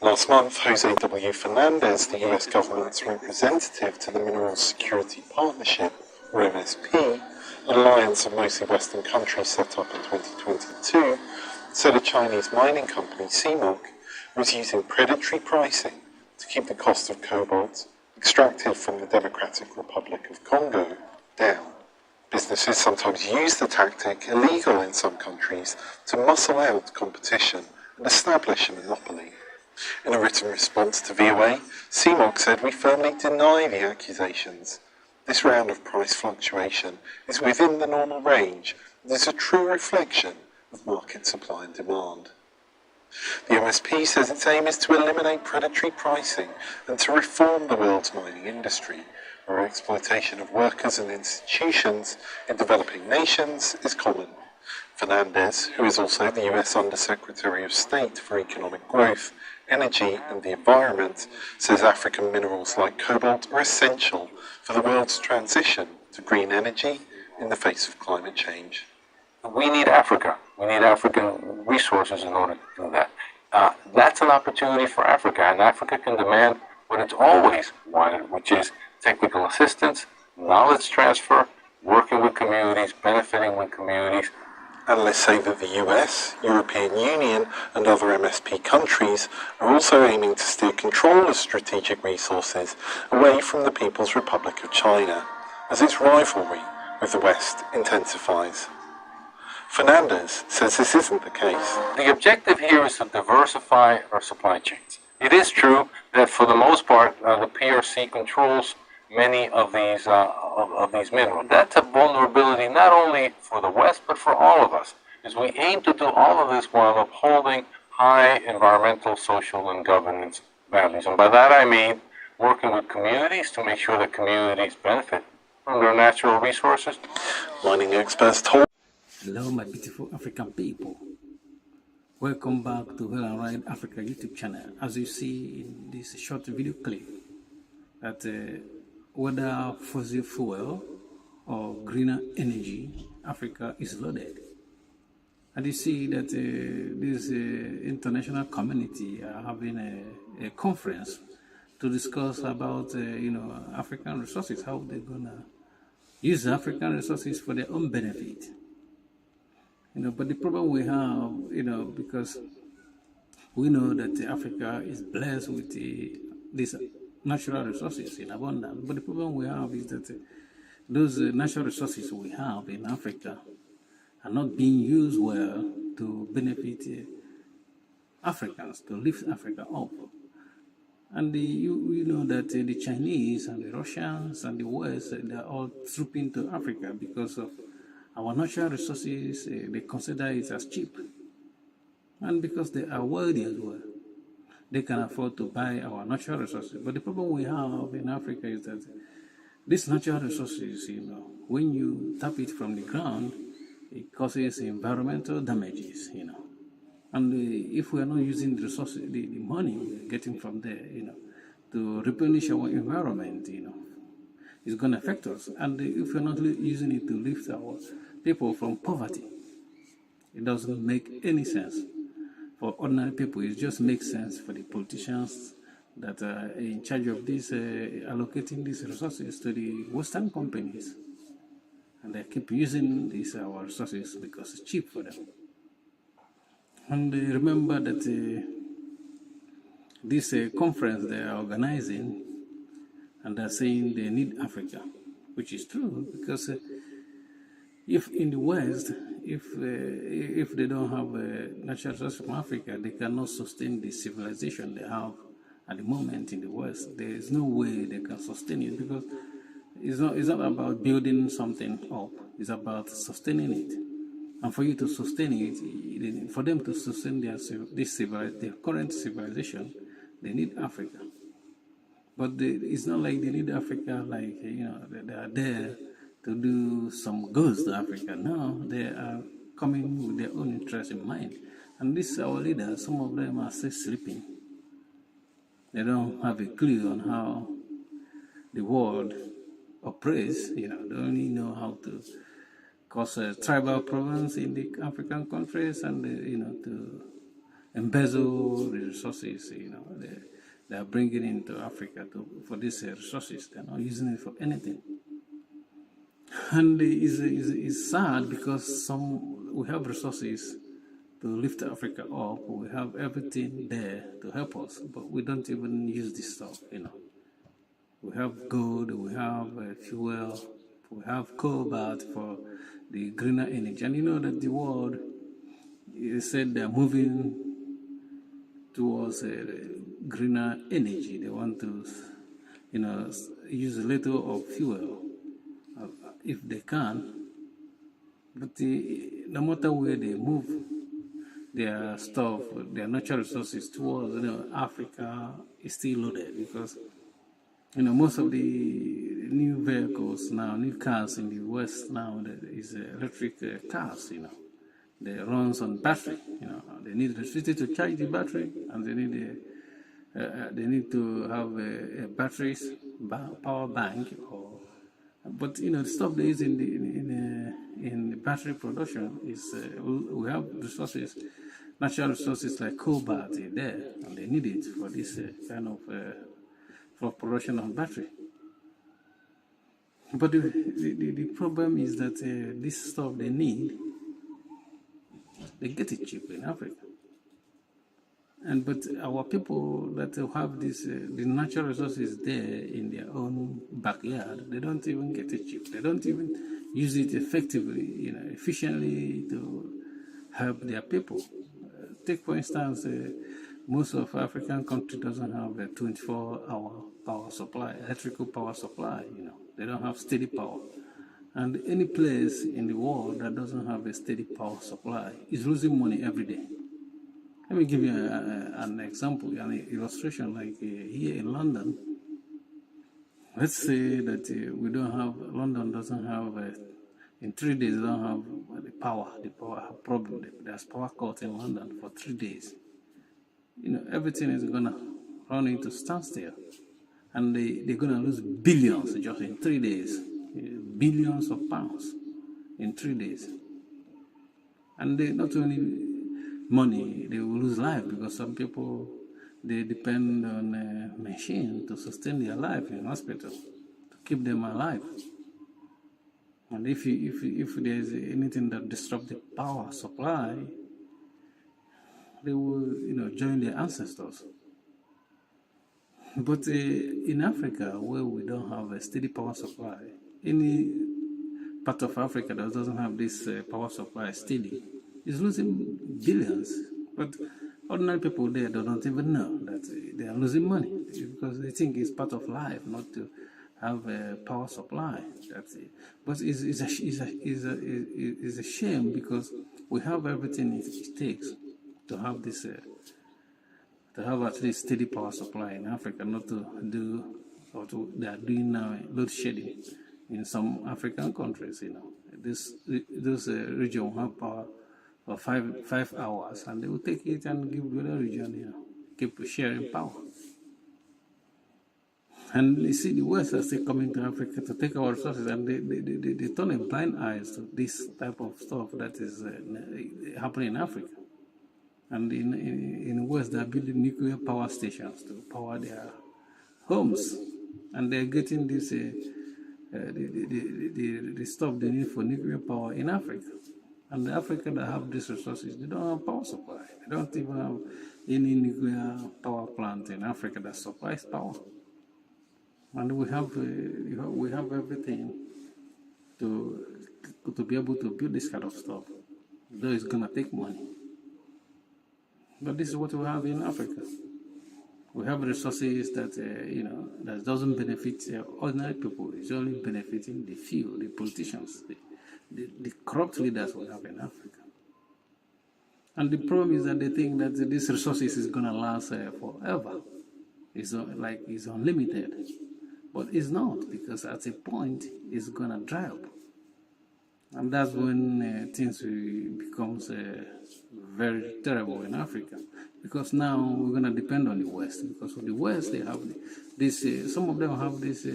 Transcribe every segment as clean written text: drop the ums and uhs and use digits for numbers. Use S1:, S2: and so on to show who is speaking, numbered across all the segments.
S1: Last month, Jose W. Fernandez, the US government's representative to the Minerals Security Partnership, or MSP, an alliance of mostly Western countries set up in 2022, said a Chinese mining company, CMOC, was using predatory pricing to keep the cost of cobalt, extracted from the Democratic Republic of Congo, down. Businesses sometimes use the tactic, illegal in some countries, to muscle out competition and establish a monopoly. In a written response to VOA, CMOC said, "We firmly deny the accusations. This round of price fluctuation is within the normal range and is a true reflection of market supply and demand." The MSP says its aim is to eliminate predatory pricing and to reform the world's mining industry, where exploitation of workers and institutions in developing nations is common. Fernandez, who is also the US Undersecretary of State for Economic Growth, Energy and the Environment, says African minerals like cobalt are essential for the world's transition to green energy in the face of climate change.
S2: We need Africa. We need African resources in order to do that. That's an opportunity for Africa, and Africa can demand what it's always wanted, which is technical assistance, knowledge transfer, working with communities, benefiting with communities.
S1: Analysts say that the US, European Union and other MSP countries are also aiming to steer control of strategic resources away from the People's Republic of China, as its rivalry with the West intensifies. Fernandez says this isn't the case.
S2: The objective here is to diversify our supply chains. It is true that for the most part, the PRC controls many of these minerals. That's a vulnerability not only for the West, but for all of us, because we aim to do all of this while upholding high environmental, social, and governance values. And by that I mean working with communities to make sure that communities benefit from their natural resources.
S1: Mining experts told.
S3: Hello, my beautiful African people. Welcome back to Well and Right Africa YouTube channel. As you see in this short video clip, that whether fossil fuel or greener energy, Africa is loaded. And you see that this international community are having a conference to discuss about African resources, how they're gonna use African resources for their own benefit. But the problem we have, because we know that Africa is blessed with these natural resources in abundance. But the problem we have is that those natural resources we have in Africa are not being used well to benefit Africans, to lift Africa up. And you know that the Chinese and the Russians and the West, they're all trooping to Africa because of our natural resources. They consider it as cheap. And because they are wealthy as well, they can afford to buy our natural resources. But the problem we have in Africa is that these natural resources, when you tap it from the ground, it causes environmental damages, And if we are not using the resources, the money we're getting from there, to replenish our environment, it's going to affect us. And if we're not using it to lift our people from poverty, it doesn't make any sense. For ordinary people, it just makes sense for the politicians that are in charge of this, allocating these resources to the Western companies. And they keep using our resources because it's cheap for them. And remember that this conference they are organizing, and they're saying they need Africa, which is true, because if in the West, if they don't have natural resources from Africa, they cannot sustain the civilization they have at the moment in the West. There is no way they can sustain it, because it's not about building something up. It's about sustaining it. And for you to sustain it, for them to sustain their current civilization, they need Africa. But it's not like they need Africa like, they are there to do some goods to Africa. No, they are coming with their own interest in mind. And these our leaders, some of them are still sleeping. They don't have a clue on how the world operates. They only know how to cause tribal problems in the African countries and, to embezzle the resources, they are bringing into Africa for these resources. They're not using it for anything. And it's sad because we have resources to lift Africa up. We have everything there to help us, but we don't even use this stuff. We have gold, we have fuel, we have cobalt for the greener energy. And you know that the world, it said they're moving towards greener energy. They want to, use a little of fuel if they can. But no matter where they move their stuff, their natural resources towards, Africa is still loaded because, most of the new vehicles now, new cars in the West now, is electric cars, They runs on battery, They need electricity to charge the battery, and they need to have a batteries, power bank, but the stuff they use in the battery production is we have resources, natural resources like cobalt there, and they need it for this kind of for production of battery. But the problem is that this stuff they need, they get it cheap in Africa. But our people that have the natural resources there in their own backyard, they don't even get it cheap. They don't even use it effectively, efficiently to help their people. Take for instance, most of African countries doesn't have a 24-hour power supply, electrical power supply. They don't have steady power. And any place in the world that doesn't have a steady power supply is losing money every day. Let me give you an example, an illustration. Like here in London, let's say that London doesn't have, in 3 days, they don't have the power problem. There's power cut in London for 3 days. Everything is going to run into standstill. And they're going to lose billions just in 3 days. Billions of pounds in 3 days. And they not only money, they will lose life because some people, they depend on a machine to sustain their life in hospital, to keep them alive. And if there's anything that disrupts the power supply, they will, join their ancestors. But in Africa, where we don't have a steady power supply, any part of Africa that doesn't have this power supply steady is losing billions. But ordinary people there don't even know that they are losing money because they think it's part of life not to have a power supply. That's it. But it's a shame because we have everything it takes to have this, to have at least steady power supply in Africa, not to do what they are doing now, load shedding in some African countries. This region will have power for 5 hours, and they will take it and give the other region, keep sharing power. And you see, the West are still coming to Africa to take our resources, and they turn a blind eye to this type of stuff that is happening in Africa. And in the West, they are building nuclear power stations to power their homes, and they're getting this the stuff they need for nuclear power in Africa. And the Africa that have these resources, they don't have power supply. They don't even have any nuclear power plant in Africa that supplies power. And we have everything to be able to build this kind of stuff, though it's gonna take money. But this is what we have in Africa. We have resources that that doesn't benefit ordinary people. It's only benefiting the few, the politicians, the corrupt leaders we have in Africa. And the problem is that they think that these resources is gonna last forever. It's unlimited. But it's not, because at a point it's gonna dry up. And that's when things will become very terrible in Africa. Because now we're gonna depend on the West. Because of the West, they have this. Some of them have this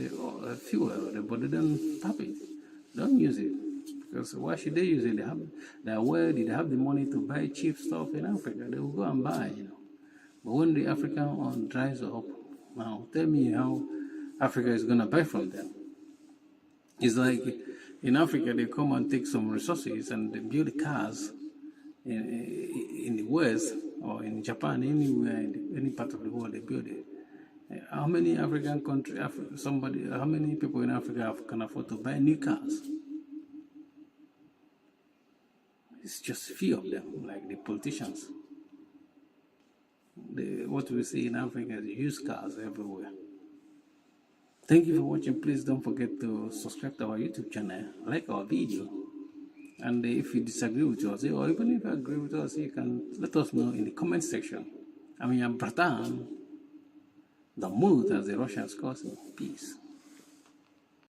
S3: fuel, but they don't tap it, don't use it. Because why should they use it? They're wealthy, they have the money to buy cheap stuff in Africa. They will go and buy, But when the African one dries up, now tell me how Africa is going to buy from them. It's like in Africa, they come and take some resources and they build cars in the West or in Japan, anywhere, in any part of the world, they build it. How many African countries, how many people in Africa can afford to buy new cars? It's just a few of them, like the politicians. What we see in Africa is used cars everywhere. Thank you for watching. Please don't forget to subscribe to our YouTube channel, like our video. And if you disagree with us, or even if you agree with us, you can let us know in the comment section. I'm Aboundant, the mood as the Russians cause me. Peace.